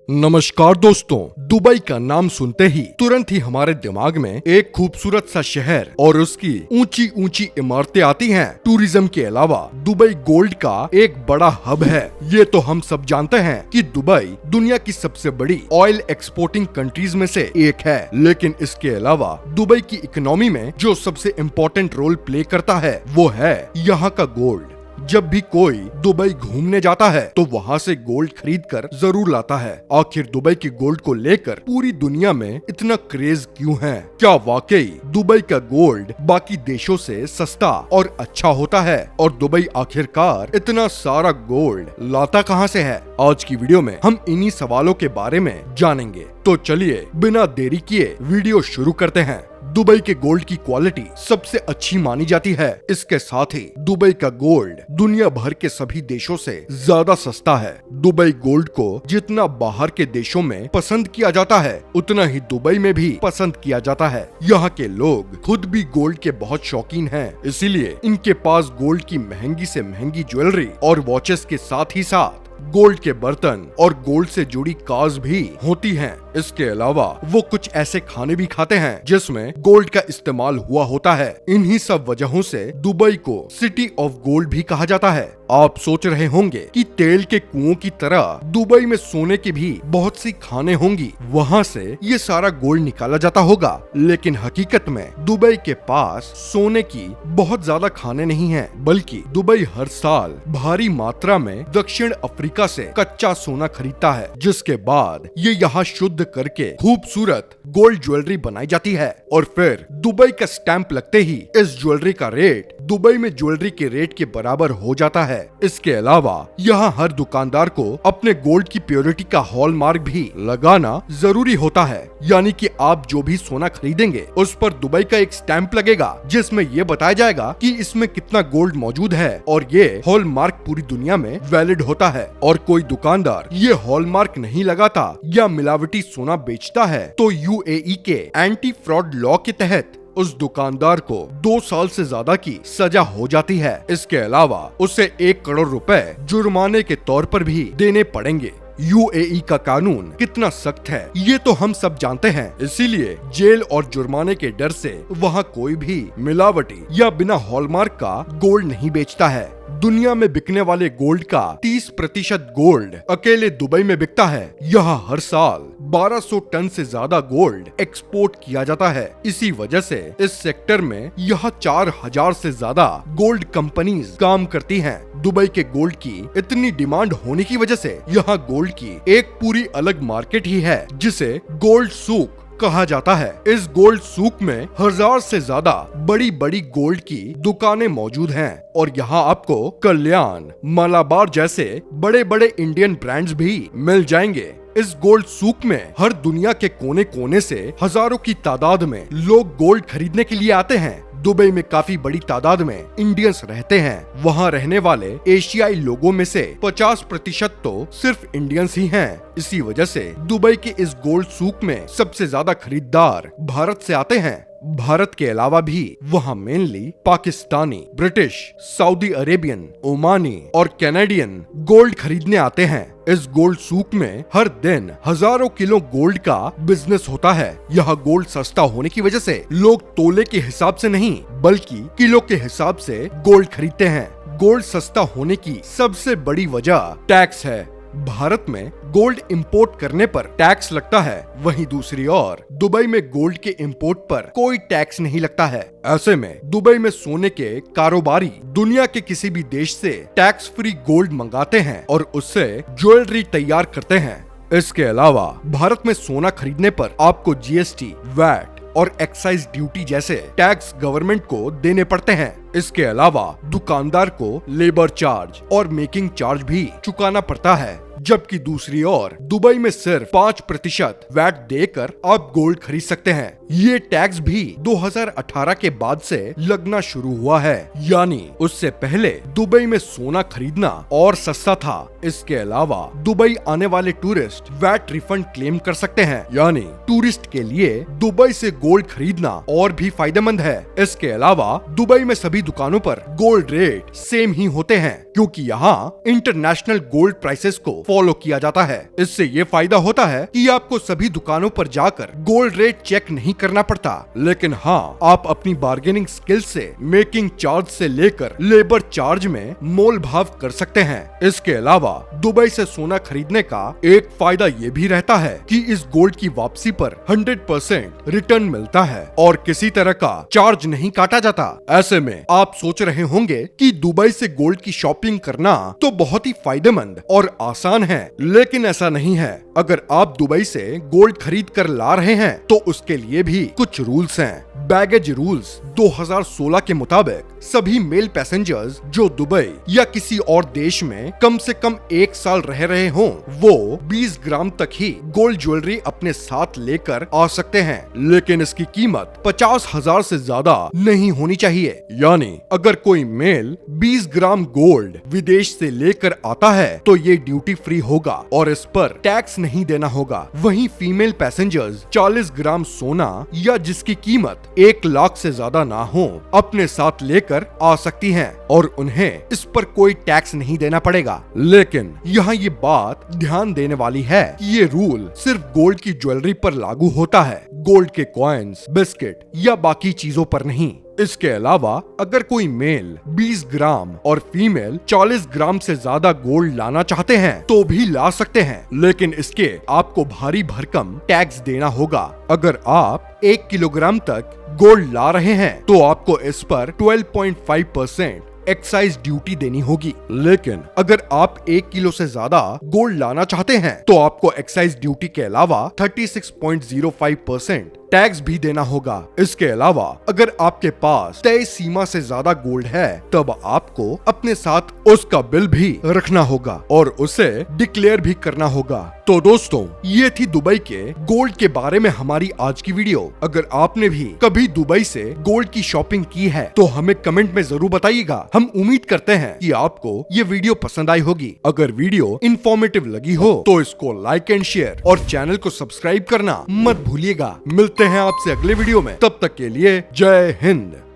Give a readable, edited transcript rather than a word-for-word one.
नमस्कार दोस्तों, दुबई का नाम सुनते ही तुरंत ही हमारे दिमाग में एक खूबसूरत सा शहर और उसकी ऊंची ऊंची इमारतें आती हैं। टूरिज्म के अलावा दुबई गोल्ड का एक बड़ा हब है। ये तो हम सब जानते हैं कि दुबई दुनिया की सबसे बड़ी ऑयल एक्सपोर्टिंग कंट्रीज में से एक है। लेकिन इसके अलावा दुबई की इकोनॉमी में जो सबसे इम्पोर्टेंट रोल प्ले करता है वो है यहाँ का गोल्ड। जब भी कोई दुबई घूमने जाता है तो वहाँ से गोल्ड खरीद कर जरूर लाता है। आखिर दुबई के गोल्ड को लेकर पूरी दुनिया में इतना क्रेज क्यों है? क्या वाकई दुबई का गोल्ड बाकी देशों से सस्ता और अच्छा होता है? और दुबई आखिरकार इतना सारा गोल्ड लाता कहाँ से है? आज की वीडियो में हम इन्हीं सवालों के बारे में जानेंगे। तो चलिए बिना देरी किए वीडियो शुरू करते हैं। दुबई के गोल्ड की क्वालिटी सबसे अच्छी मानी जाती है। इसके साथ ही दुबई का गोल्ड दुनिया भर के सभी देशों से ज्यादा सस्ता है। दुबई गोल्ड को जितना बाहर के देशों में पसंद किया जाता है उतना ही दुबई में भी पसंद किया जाता है। यहाँ के लोग खुद भी गोल्ड के बहुत शौकीन हैं, इसीलिए इनके पास गोल्ड की महंगी से महंगी ज्वेलरी और वॉचेस के साथ ही साथ गोल्ड के बर्तन और गोल्ड से जुड़ी कार्स भी होती हैं। इसके अलावा वो कुछ ऐसे खाने भी खाते हैं जिसमें गोल्ड का इस्तेमाल हुआ होता है। इन्हीं सब वजहों से दुबई को सिटी ऑफ गोल्ड भी कहा जाता है। आप सोच रहे होंगे कि तेल के कुओं की तरह दुबई में सोने की भी बहुत सी खाने होंगी, वहाँ से ये सारा गोल्ड निकाला जाता होगा। लेकिन हकीकत में दुबई के पास सोने की बहुत ज्यादा खाने नहीं है, बल्कि दुबई हर साल भारी मात्रा में दक्षिण अफ्रीका से कच्चा सोना खरीदता है, जिसके बाद ये यहाँ शुद्ध करके खूबसूरत गोल्ड ज्वेलरी बनाई जाती है। और फिर दुबई का स्टैंप लगते ही इस ज्वेलरी का रेट दुबई में ज्वेलरी के रेट के बराबर हो जाता है। इसके अलावा यहाँ हर दुकानदार को अपने गोल्ड की प्योरिटी का हॉलमार्क भी लगाना जरूरी होता है। यानी कि आप जो भी सोना खरीदेंगे उस पर दुबई का एक स्टैंप लगेगा जिसमें ये बताया जाएगा कि इसमें कितना गोल्ड मौजूद है, और ये हॉलमार्क पूरी दुनिया में वैलिड होता है। और कोई दुकानदार ये हॉलमार्क नहीं लगाता या मिलावटी सोना बेचता है तो यूएई के एंटी फ्रॉड लॉ के तहत उस दुकानदार को 2 साल से ज्यादा की सजा हो जाती है। इसके अलावा उसे 1 करोड़ रुपए जुर्माने के तौर पर भी देने पड़ेंगे। यूएई का कानून कितना सख्त है ये तो हम सब जानते हैं, इसीलिए जेल और जुर्माने के डर से वहाँ कोई भी मिलावटी या बिना हॉलमार्क का गोल्ड नहीं बेचता है। दुनिया में बिकने वाले गोल्ड का 30% गोल्ड अकेले दुबई में बिकता है। यहाँ हर साल 1200 टन से ज्यादा गोल्ड एक्सपोर्ट किया जाता है। इसी वजह से इस सेक्टर में यहाँ 4000 से ज्यादा गोल्ड कंपनीज काम करती हैं। दुबई के गोल्ड की इतनी डिमांड होने की वजह से यहाँ गोल्ड की एक पूरी अलग मार्केट ही है जिसे गोल्ड सूक कहा जाता है। इस गोल्ड सूक में 1000 से ज्यादा बड़ी बड़ी गोल्ड की दुकानें मौजूद हैं और यहाँ आपको कल्याण, मलाबार जैसे बड़े बड़े इंडियन ब्रांड्स भी मिल जाएंगे। इस गोल्ड सूक में हर दुनिया के कोने कोने से हजारों की तादाद में लोग गोल्ड खरीदने के लिए आते हैं। दुबई में काफी बड़ी तादाद में इंडियंस रहते हैं। वहाँ रहने वाले एशियाई लोगों में से 50% तो सिर्फ इंडियंस ही हैं। इसी वजह से दुबई के इस गोल्ड सूक में सबसे ज्यादा खरीदार भारत से आते हैं। भारत के अलावा भी वहाँ mainly Pakistani, British, Saudi Arabian, Omani और कैनेडियन गोल्ड खरीदने आते हैं। इस गोल्ड सूक में हर दिन हजारों किलो गोल्ड का बिजनेस होता है। यह गोल्ड सस्ता होने की वजह से लोग तोले के हिसाब से नहीं बल्कि किलो के हिसाब से गोल्ड खरीदते हैं। गोल्ड सस्ता होने की सबसे बड़ी वजह टैक्स है। भारत में गोल्ड इंपोर्ट करने पर टैक्स लगता है, वहीं दूसरी ओर दुबई में गोल्ड के इंपोर्ट पर कोई टैक्स नहीं लगता है। ऐसे में दुबई में सोने के कारोबारी दुनिया के किसी भी देश से टैक्स फ्री गोल्ड मंगाते हैं और उससे ज्वेलरी तैयार करते हैं। इसके अलावा भारत में सोना खरीदने पर आपको जीएसटी, वैट और एक्साइज ड्यूटी जैसे टैक्स गवर्नमेंट को देने पड़ते हैं। इसके अलावा दुकानदार को लेबर चार्ज और मेकिंग चार्ज भी चुकाना पड़ता है। जबकि दूसरी ओर दुबई में सिर्फ 5% वैट देकर आप गोल्ड खरीद सकते हैं। ये टैक्स भी 2018 के बाद से लगना शुरू हुआ है, यानी उससे पहले दुबई में सोना खरीदना और सस्ता था। इसके अलावा दुबई आने वाले टूरिस्ट वैट रिफंड क्लेम कर सकते हैं, यानी टूरिस्ट के लिए दुबई से गोल्ड खरीदना और भी फायदेमंद है। इसके अलावा दुबई में सभी दुकानों पर गोल्ड रेट सेम ही होते हैं, क्योंकि यहाँ इंटरनेशनल गोल्ड प्राइसेस को फॉलो किया जाता है। इससे ये फायदा होता है कि आपको सभी दुकानों पर जाकर गोल्ड रेट चेक नहीं करना पड़ता, लेकिन हाँ, आप अपनी बार्गेनिंग स्किल से मेकिंग चार्ज से लेकर लेबर चार्ज में मोल भाव कर सकते हैं। इसके अलावा दुबई से सोना खरीदने का एक फायदा ये भी रहता है कि इस गोल्ड की वापसी पर 100% रिटर्न मिलता है और किसी तरह का चार्ज नहीं काटा जाता। ऐसे में आप सोच रहे होंगे कि दुबई से गोल्ड की शॉपिंग करना तो बहुत ही फायदेमंद और आसान है, लेकिन ऐसा नहीं है। अगर आप दुबई से गोल्ड खरीद कर ला रहे हैं तो उसके लिए भी कुछ रूल्स हैं। बैगेज रूल्स 2016 के मुताबिक सभी मेल पैसेंजर्स जो दुबई या किसी और देश में कम से कम 1 साल रह रहे हों, वो 20 ग्राम तक ही गोल्ड ज्वेलरी अपने साथ लेकर आ सकते हैं, लेकिन इसकी कीमत 50,000 से ज्यादा नहीं होनी चाहिए। यानी अगर कोई मेल 20 ग्राम गोल्ड विदेश से लेकर आता है तो ये ड्यूटी फ्री होगा और इस पर टैक्स नहीं देना होगा। वहीं फीमेल पैसेंजर्स 40 ग्राम सोना या जिसकी कीमत 1 लाख से ज्यादा ना हो अपने साथ लेकर आ सकती हैं और उन्हें इस पर कोई टैक्स नहीं देना पड़ेगा। लेकिन यहाँ ये बात ध्यान देने वाली है कि ये रूल सिर्फ गोल्ड की ज्वेलरी पर लागू होता है, गोल्ड के कॉइन्स, बिस्किट या बाकी चीजों पर नहीं। इसके अलावा अगर कोई मेल 20 ग्राम और फीमेल 40 ग्राम से ज्यादा गोल्ड लाना चाहते हैं तो भी ला सकते हैं, लेकिन इसके आपको भारी भरकम टैक्स देना होगा। अगर आप 1 किलोग्राम तक गोल्ड ला रहे हैं तो आपको इस पर 12.5% एक्साइज ड्यूटी देनी होगी, लेकिन अगर आप 1 किलो से ज्यादा गोल्ड लाना चाहते हैं तो आपको एक्साइज ड्यूटी के अलावा 36.05% टैक्स भी देना होगा। इसके अलावा अगर आपके पास तय सीमा से ज्यादा गोल्ड है तब आपको अपने साथ उसका बिल भी रखना होगा और उसे डिक्लेयर भी करना होगा। तो दोस्तों, ये थी दुबई के गोल्ड के बारे में हमारी आज की वीडियो। अगर आपने भी कभी दुबई से गोल्ड की शॉपिंग की है तो हमें कमेंट में जरूर बताइएगा। हम उम्मीद करते हैं कि आपको ये वीडियो पसंद आई होगी। अगर वीडियो इंफॉर्मेटिव लगी हो तो इसको लाइक एंड शेयर और चैनल को सब्सक्राइब करना मत भूलिएगा। मिलते हैं आपसे अगले वीडियो में, तब तक के लिए जय हिंद।